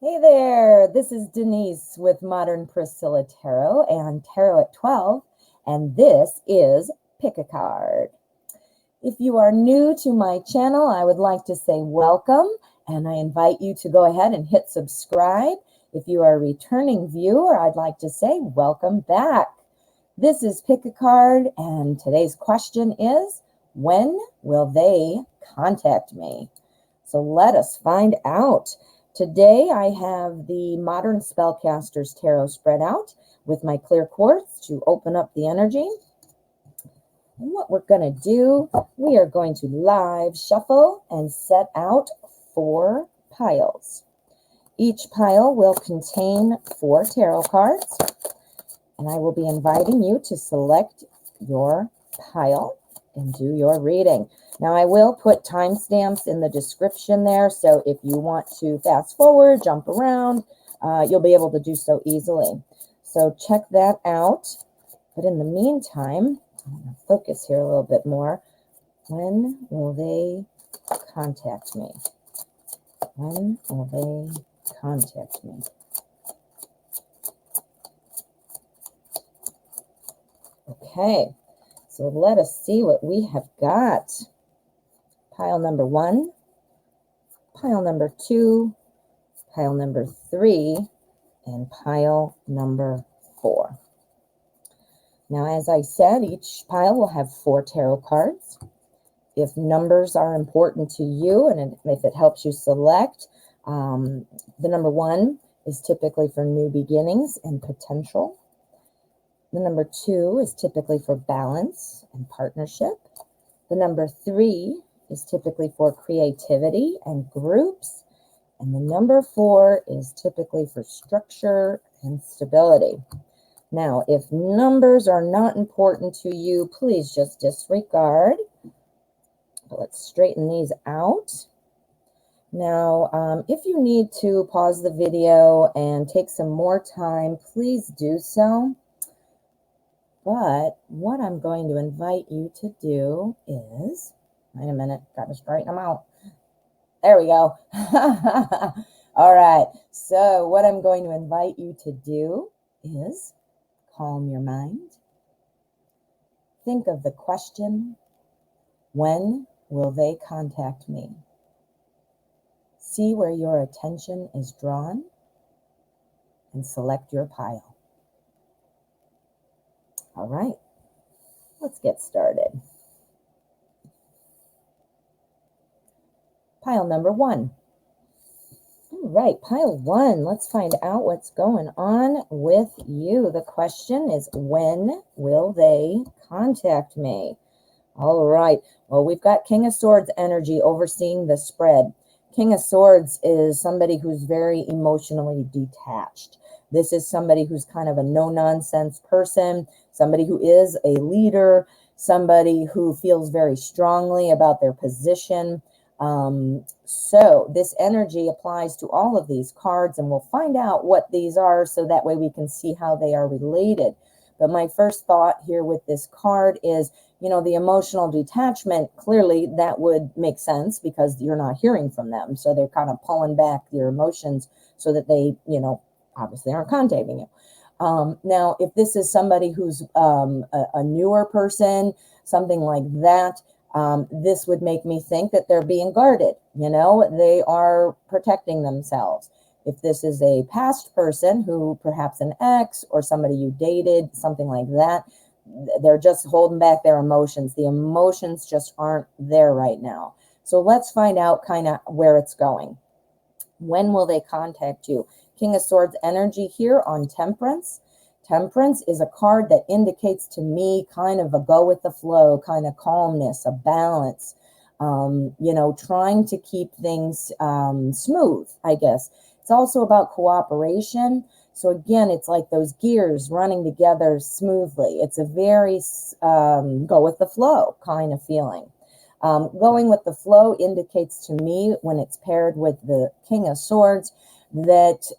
Hey there, this is Denise with Modern Priscilla Tarot and Tarot at 12, and this is Pick a Card. If you are new to my channel, I would like to say welcome, and I invite you to go ahead and hit subscribe. If you are a returning viewer, I'd like to say welcome back. This is Pick a Card, and today's question is, when will they contact me? So let us find out. Today I have the Modern Spellcasters Tarot spread out with my clear quartz to open up the energy. And what we're going to do, we are going to live shuffle and set out 4 piles. Each pile will contain 4 tarot cards, and I will be inviting you to select your pile and do your reading. Now, I will put timestamps in the description there, so if you want to fast forward, jump around, you'll be able to do so easily. So check that out. But in the meantime, I'm going to focus here a little bit more. When will they contact me? When will they contact me? Okay, so let us see what we have got. Pile number 1, pile number 2, pile number 3, and pile number 4. Now, as I said, each pile will have 4 tarot cards. If numbers are important to you and if it helps you select, the number 1 is typically for new beginnings and potential. The number 2 is typically for balance and partnership. The number 3 is typically for creativity and groups. And the number 4 is typically for structure and stability. Now, if numbers are not important to you, please just disregard. But let's straighten these out. Now, if you need to pause the video and take some more time, please do so. But what I'm going to invite you to do is, wait a minute, got to straighten them out. There we go. All right, so what I'm going to invite you to do is calm your mind. Think of the question, when will they contact me? See where your attention is drawn and select your pile. All right, let's get started. Pile number 1. All right, pile 1. Let's find out what's going on with you. The question is, when will they contact me? All right, well, we've got King of Swords energy overseeing the spread. King of Swords is somebody who's very emotionally detached. This is somebody who's kind of a no-nonsense person, somebody who is a leader, somebody who feels very strongly about their position. So this energy applies to all of these cards, and we'll find out what these are so that way we can see how they are related. But my first thought here with this card is, you know, the emotional detachment, clearly that would make sense because you're not hearing from them. So they're kind of pulling back their emotions so that they, you know, obviously aren't contacting you. Now, if this is somebody who's a newer person, something like that, this would make me think that they're being guarded. You know, they are protecting themselves. If this is a past person who perhaps an ex or somebody you dated, something like that, they're just holding back their emotions. The emotions just aren't there right now. So let's find out kind of where it's going. When will they contact you? King of Swords energy here on Temperance. Temperance is a card that indicates to me kind of a go with the flow, kind of calmness, a balance, you know, trying to keep things smooth, I guess. It's also about cooperation. So again, it's like those gears running together smoothly. It's a very go with the flow kind of feeling. Going with the flow indicates to me, when it's paired with the King of Swords, that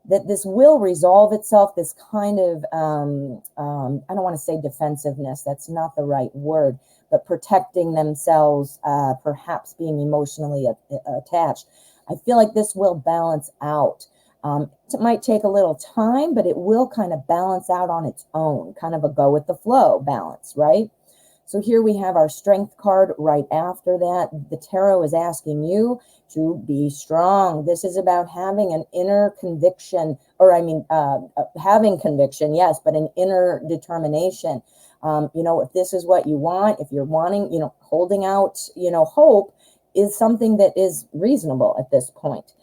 that this will resolve itself, this kind of, I don't want to say defensiveness, that's not the right word, but protecting themselves, perhaps being emotionally attached. I feel like this will balance out. It might take a little time, but it will kind of balance out on its own, kind of a go with the flow balance, right? So here we have our strength card right after that. The tarot is asking you to be strong. This is about having an inner conviction, or having conviction, yes, but an inner determination. If this is what you want, if you're wanting, holding out, hope is something that is reasonable at this point.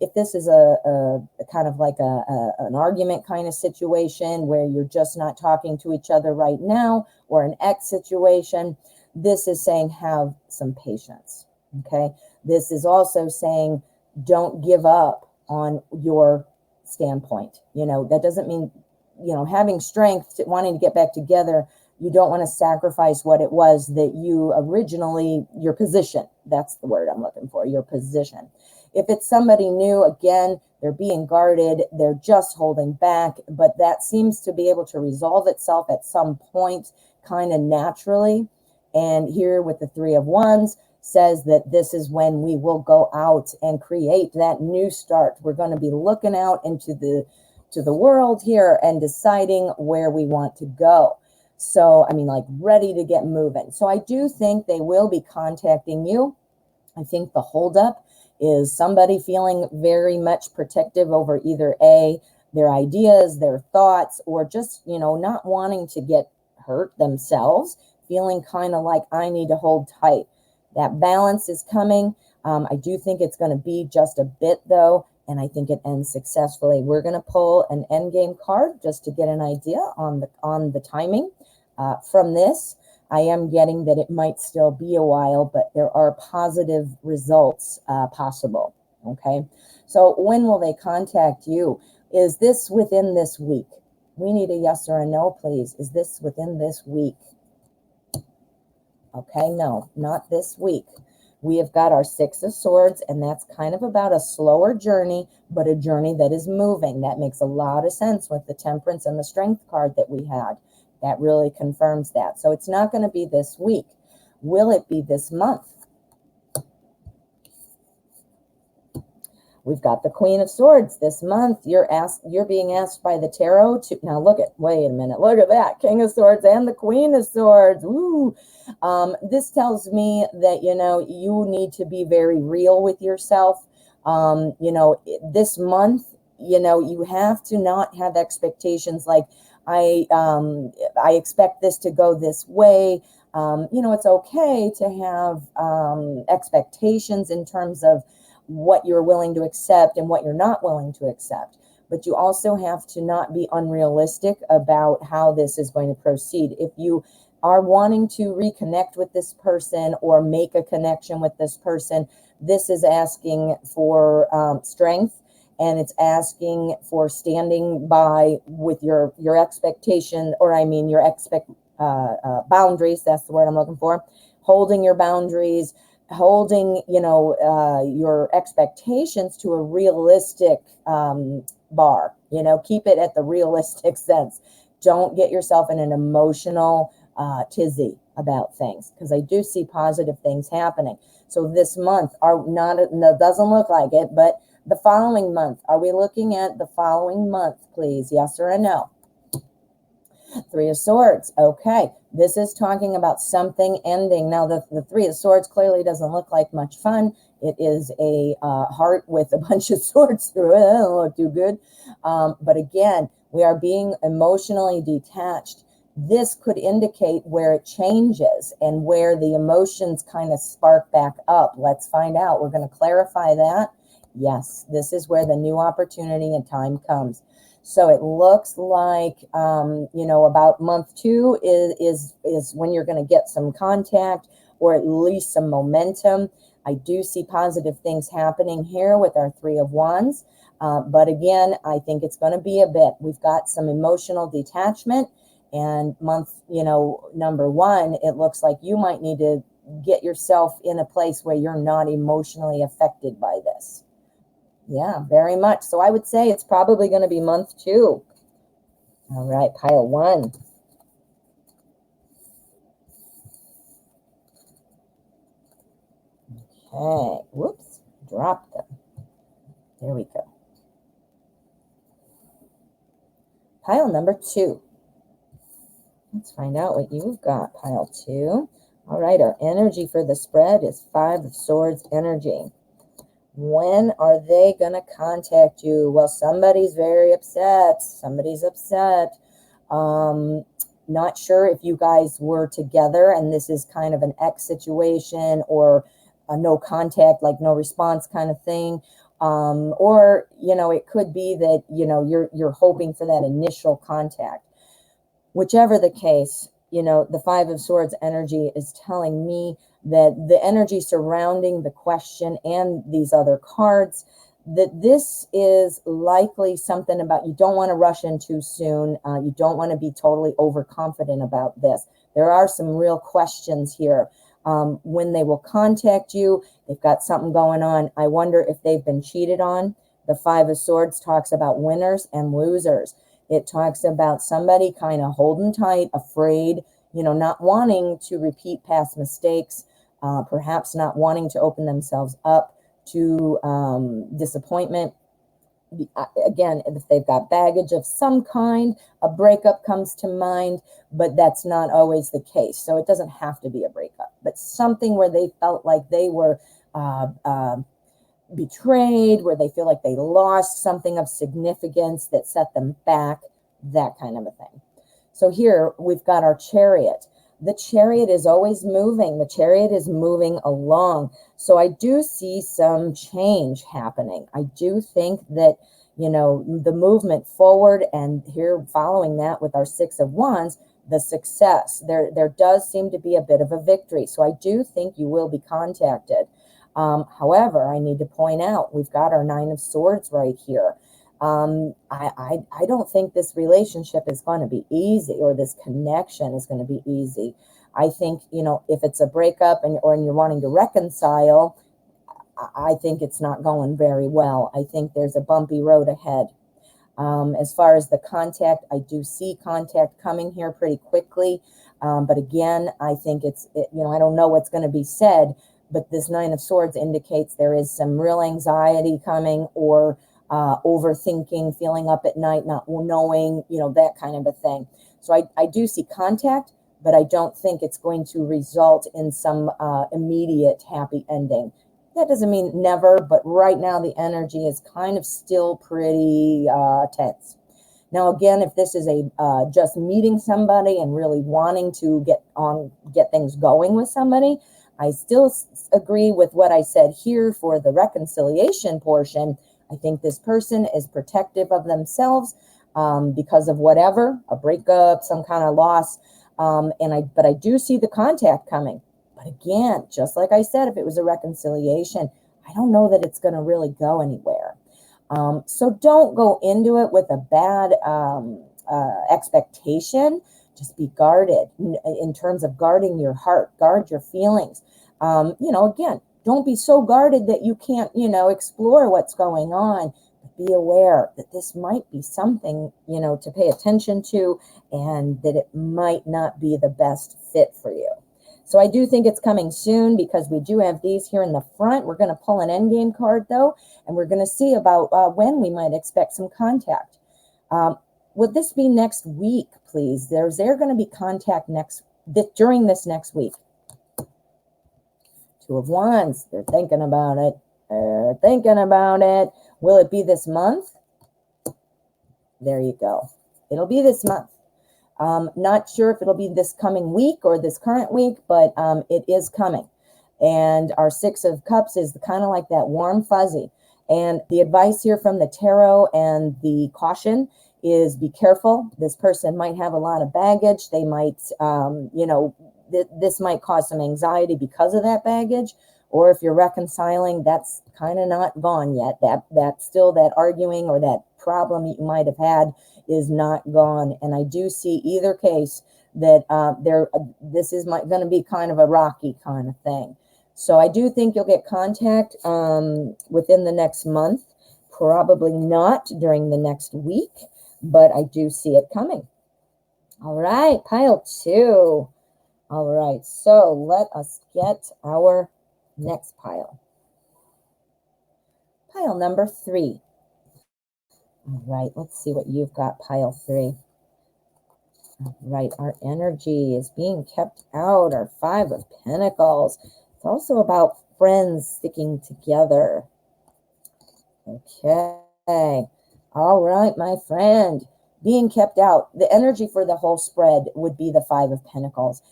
If this is a kind of like an argument kind of situation where you're just not talking to each other right now, or an ex situation, this is saying have some patience, okay? This is also saying don't give up on your standpoint. That doesn't mean, having strength, wanting to get back together. You don't want to sacrifice what it was that you originally, your position, that's the word I'm looking for, your position. If it's somebody new, again, they're being guarded, they're just holding back, but that seems to be able to resolve itself at some point kind of naturally. And here with the Three of Wands says that this is when we will go out and create that new start. We're going to be looking out into the world here and deciding where we want to go. So, like ready to get moving. So I do think they will be contacting you. I think the holdup is somebody feeling very much protective over either their ideas, their thoughts, or just, not wanting to get hurt themselves, feeling kind of like I need to hold tight. That balance is coming. I do think it's going to be just a bit though, and I think it ends successfully. We're going to pull an endgame card just to get an idea on the timing. From this, I am getting that it might still be a while, but there are positive results possible, okay? So when will they contact you? Is this within this week? We need a yes or a no, please. Is this within this week? Okay, no, not this week. We have got our Six of Swords, and that's kind of about a slower journey, but a journey that is moving. That makes a lot of sense with the Temperance and the Strength card that we had. That really confirms that. So it's not going to be this week. Will it be this month? We've got the Queen of Swords this month. You're being asked by the tarot to, now wait a minute, look at that, King of Swords and the Queen of Swords. Ooh. This tells me that, you need to be very real with yourself. This month, you have to not have expectations like, I expect this to go this way. It's okay to have expectations in terms of what you're willing to accept and what you're not willing to accept. But you also have to not be unrealistic about how this is going to proceed. If you are wanting to reconnect with this person or make a connection with this person, this is asking for strength. And it's asking for standing by with your expectation, or your boundaries. That's the word I'm looking for. Holding your boundaries, holding, your expectations to a realistic bar. Keep it at the realistic sense. Don't get yourself in an emotional tizzy about things, because I do see positive things happening. So this month doesn't look like it, but the following month, are we looking at the following month, please? Yes or a no? Three of Swords. Okay. This is talking about something ending. Now, the Three of Swords clearly doesn't look like much fun. It is a heart with a bunch of swords through it. That doesn't look too good. But again, we are being emotionally detached. This could indicate where it changes and where the emotions kind of spark back up. Let's find out. We're going to clarify that. Yes, this is where the new opportunity and time comes. So it looks like, about month 2 is when you're going to get some contact, or at least some momentum. I do see positive things happening here with our Three of Wands. But again, I think it's going to be a bit. We've got some emotional detachment, and month, number 1, it looks like you might need to get yourself in a place where you're not emotionally affected by this. Yeah, very much. So I would say it's probably going to be month 2. All right, pile 1. Okay, whoops, drop them. There we go. Pile number 2. Let's find out what you've got, pile 2. All right, our energy for the spread is 5 of Swords energy. When are they going to contact you? Well, somebody's very upset. Somebody's upset. Not sure if you guys were together and this is kind of an ex situation or a no contact, like no response kind of thing. Or, you know, it could be that, you know, you're hoping for that initial contact. Whichever the case, you know, the 5 of Swords energy is telling me that the energy surrounding the question and these other cards, that this is likely something about you don't want to rush in too soon. You don't want to be totally overconfident about this. There are some real questions here. When they will contact you, they've got something going on. I wonder if they've been cheated on. The 5 of Swords talks about winners and losers. It talks about somebody kind of holding tight, afraid, you know, not wanting to repeat past mistakes, perhaps not wanting to open themselves up to disappointment. Again, if they've got baggage of some kind, a breakup comes to mind, but that's not always the case. So it doesn't have to be a breakup, but something where they felt like they were betrayed, where they feel like they lost something of significance that set them back, that kind of a thing. So here we've got our Chariot. The Chariot is always moving. The Chariot is moving along. So I do see some change happening. I do think that, you know, the movement forward, and here following that with our 6 of Wands, the success. There does seem to be a bit of a victory. So I do think you will be contacted. However, I need to point out, we've got our 9 of Swords right here. I don't think this relationship is going to be easy, or this connection is going to be easy. I think, you know, if it's a breakup and you're wanting to reconcile, I think it's not going very well. I think there's a bumpy road ahead. As far as the contact, I do see contact coming here pretty quickly. But again, I think you know, I don't know what's going to be said, but this 9 of Swords indicates there is some real anxiety coming, or overthinking, feeling up at night, not knowing, you know, that kind of a thing. So I do see contact, but I don't think it's going to result in some immediate happy ending. That doesn't mean never, but right now the energy is kind of still pretty tense. Now, again, if this is just meeting somebody and really wanting to get things going with somebody, I still agree with what I said here for the reconciliation portion. I think this person is protective of themselves because of whatever, a breakup, some kind of loss. But I do see the contact coming. But again, just like I said, if it was a reconciliation, I don't know that it's going to really go anywhere. So don't go into it with a bad expectation. Just be guarded in terms of guarding your heart, guard your feelings. You know, again, don't be so guarded that you can't, you know, explore what's going on. But be aware that this might be something, you know, to pay attention to, and that it might not be the best fit for you. So I do think it's coming soon, because we do have these here in the front. We're going to pull an endgame card, though, and we're going to see about when we might expect some contact. Would this be next week, please? There's going to be contact during this next week. 2 of Wands. They're thinking about it. They're thinking about it. Will it be this month? There you go. It'll be this month. Not sure if it'll be this coming week or this current week, but it is coming. And our 6 of Cups is kind of like that warm fuzzy. And the advice here from the tarot and the caution is be careful. This person might have a lot of baggage. They might, you know, this might cause some anxiety because of that baggage. Or if you're reconciling, that's kind of not gone yet. That's still that arguing or that problem you might have had is not gone. And I do see either case that this is going to be kind of a rocky kind of thing. So I do think you'll get contact within the next month, probably not during the next week, but I do see it coming. All right, pile 2. All right, so let us get our next pile. pile number 3. All right, let's see what you've got, pile 3. All right, our energy is being kept out, our 5 of Pentacles. It's also about friends sticking together. Okay. All right, my friend. Being kept out. The energy for the whole spread would be the 5 of Pentacles.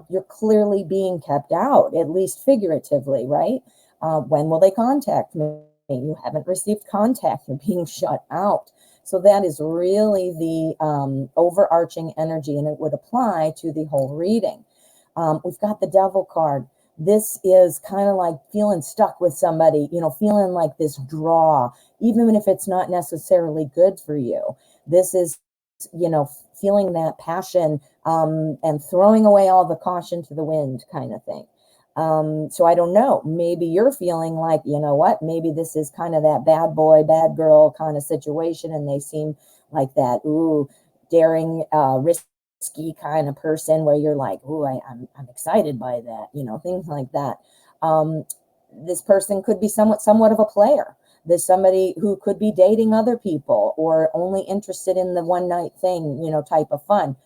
You're clearly being kept out, at least figuratively, right? When will they contact me? You haven't received contact. You're being shut out. So that is really the overarching energy, and it would apply to the whole reading. We've got the Devil card. This is kind of like feeling stuck with somebody, feeling like this draw, even if it's not necessarily good for you. This is, feeling that passion and throwing away all the caution to the wind kind of thing. So I don't know, maybe you're feeling like, you know what, maybe this is kind of that bad boy, bad girl kind of situation, and they seem like that, daring, risky kind of person where you're like, I'm excited by that, things like that. This person could be somewhat of a player. There's somebody who could be dating other people or only interested in the one night thing, type of fun.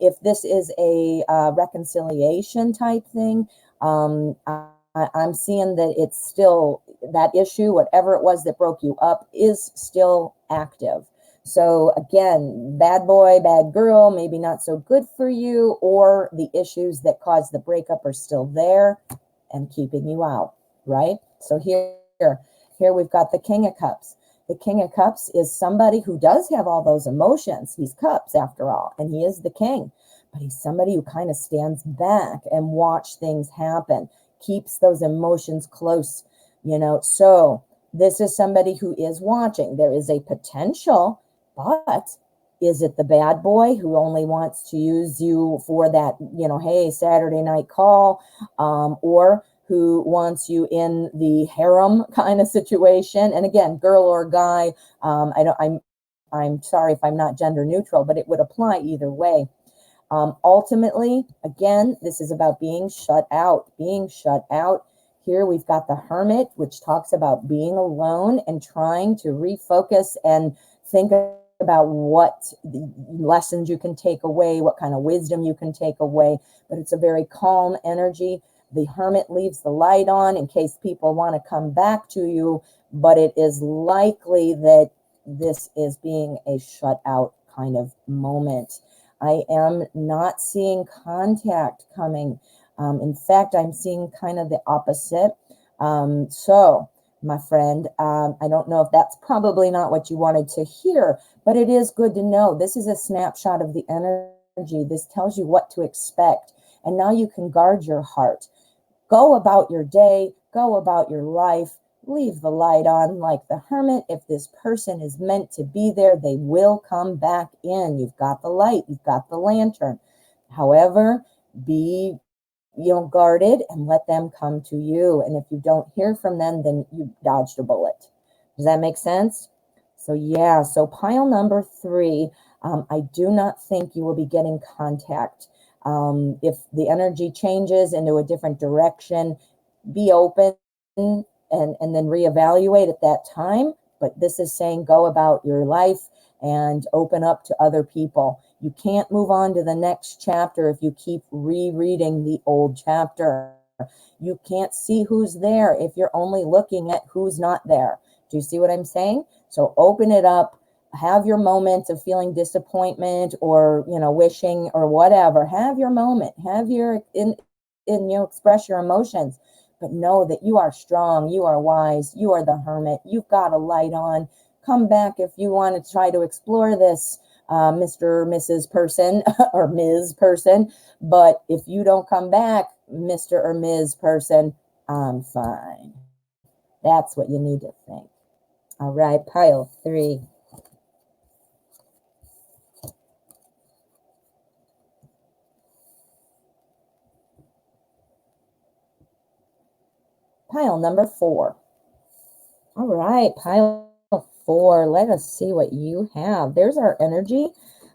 If this is a reconciliation type thing, I'm seeing that it's still, that issue, whatever it was that broke you up, is still active. So again, bad boy, bad girl, maybe not so good for you, or the issues that caused the breakup are still there and keeping you out, right? So here we've got the King of Cups. The King of Cups is somebody who does have all those emotions. He's cups after all, and he is the king. But he's somebody who kind of stands back and watch things happen, keeps those emotions close, So this is somebody who is watching. There is a potential, but is it the bad boy who only wants to use you for that, hey, Saturday night call, or who wants you in the harem kind of situation? And again, girl or guy, I'm sorry if I'm not gender neutral, but it would apply either way. Ultimately, again, this is about being shut out. Here we've got the Hermit, which talks about being alone and trying to refocus and think about what lessons you can take away, what kind of wisdom you can take away. But it's a very calm energy. The Hermit leaves the light on in case people want to come back to you, but it is likely that this is being a shut out kind of moment. I am not seeing contact coming. In fact, I'm seeing kind of the opposite. So, my friend, I don't know if that's probably not what you wanted to hear, but it is good to know. This is a snapshot of the energy. This tells you what to expect. And now you can guard your heart. Go about your day. Go about your life. Leave the light on like the Hermit. If this person is meant to be there, they will come back in. You've got the light. You've got the lantern. However, be guarded and let them come to you. And if you don't hear from them, then you dodged a bullet. Does that make sense? So yeah, so pile number 3, I do not think you will be getting contact. If the energy changes into a different direction, be open and then reevaluate at that time. But this is saying go about your life and open up to other people. You can't move on to the next chapter if you keep rereading the old chapter. You can't see who's there if you're only looking at who's not there. Do you see what I'm saying? So open it up. Have your moment of feeling disappointment or, wishing or whatever. Have your moment. Have your, express your emotions. But know that you are strong. You are wise. You are the Hermit. You've got a light on. Come back if you want to try to explore this, Mr. or Mrs. Person or Ms. Person. But if you don't come back, Mr. or Ms. Person, I'm fine. That's what you need to think. All right, pile 3. Pile number 4. All right, pile 4. Let us see what you have. There's our energy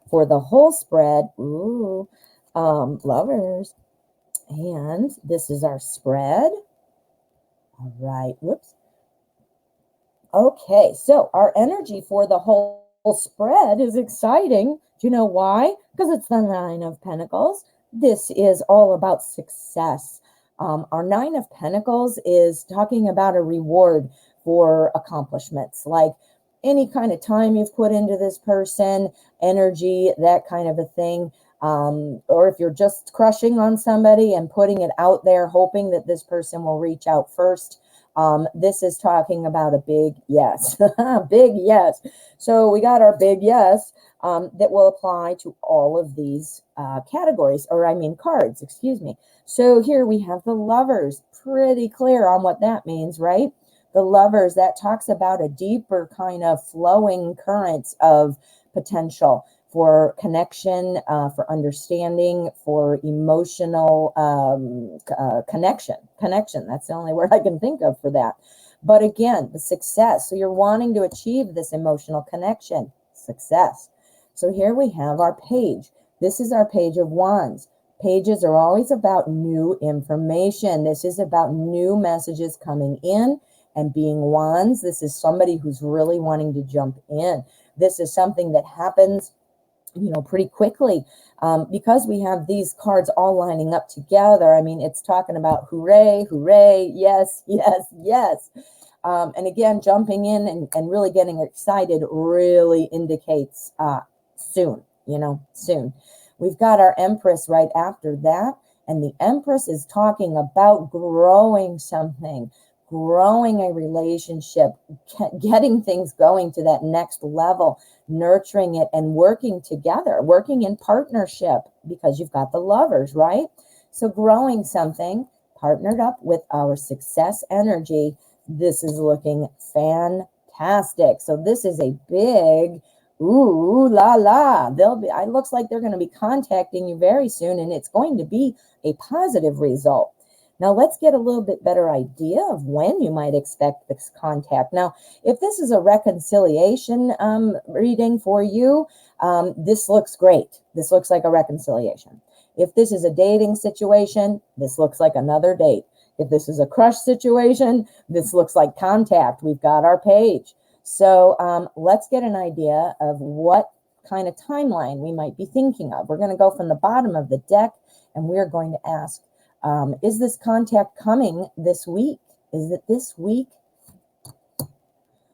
for the whole spread. Ooh, lovers. And this is our spread. All right, whoops. Okay, so our energy for the whole spread is exciting. Do you know why? Because it's the Nine of Pentacles. This is all about success. Our Nine of Pentacles is talking about a reward for accomplishments, like any kind of time you've put into this person, energy, that kind of a thing. Or if you're just crushing on somebody and putting it out there, hoping that this person will reach out first. This is talking about a big yes, big yes. So we got our big yes that will apply to all of these categories, or I mean cards, excuse me. So here we have the Lovers, pretty clear on what that means, right? The Lovers, that talks about a deeper kind of flowing current of potential for connection, for understanding, for emotional connection. That's the only word I can think of for that. But again, the success. So you're wanting to achieve this emotional connection, success. So here we have our page. This is our Page of Wands. Pages are always about new information. This is about new messages coming in, and being wands, this is somebody who's really wanting to jump in. This is something that happens pretty quickly, because we have these cards all lining up together. I mean, it's talking about hooray, hooray, yes, yes, yes. And again, jumping in and really getting excited really indicates soon, soon. We've got our Empress right after that. And the Empress is talking about growing something, growing a relationship, getting things going to that next level, nurturing it and working together, working in partnership, because you've got the Lovers, right? So growing something partnered up with our success energy. This is looking fantastic. So this is a big ooh la la. It looks like they're going to be contacting you very soon, and it's going to be a positive result. Now, let's get a little bit better idea of when you might expect this contact. Now, if this is a reconciliation reading for you, this looks great. This looks like a reconciliation. If this is a dating situation, this looks like another date. If this is a crush situation, this looks like contact. We've got our page. So let's get an idea of what kind of timeline we might be thinking of. We're going to go from the bottom of the deck, and we're going to ask, is this contact coming this week? Is it this week?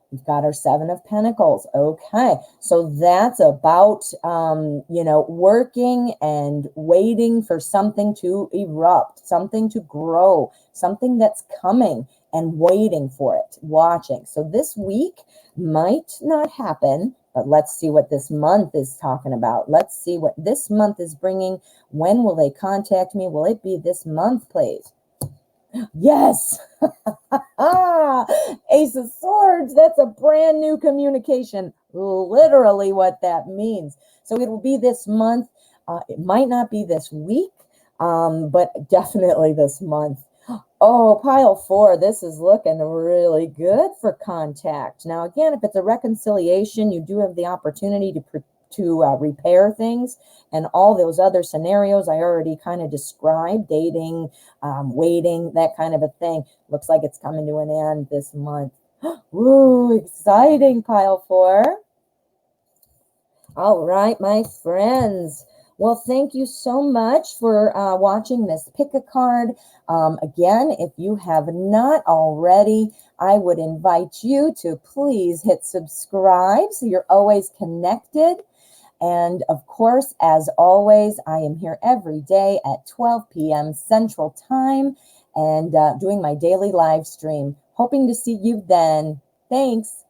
We've got our Seven of Pentacles. Okay, so that's about, working and waiting for something to erupt, something to grow, something that's coming and waiting for it, watching. So this week might not happen, but let's see what this month is talking about. Let's see what this month is bringing. When will they contact me? Will it be this month, please? Yes. Ace of Swords. That's a brand new communication. Literally what that means. So it will be this month. It might not be this week, but definitely this month. Oh, pile 4, this is looking really good for contact. Now, again, if it's a reconciliation, you do have the opportunity to repair things, and all those other scenarios I already kind of described, dating, waiting, that kind of a thing. Looks like it's coming to an end this month. Ooh, exciting, pile 4. All right, my friends. Well, thank you so much for watching this Pick a Card. Again, if you have not already, I would invite you to please hit subscribe so you're always connected. And of course, as always, I am here every day at 12 p.m. Central Time and doing my daily live stream. Hoping to see you then. Thanks.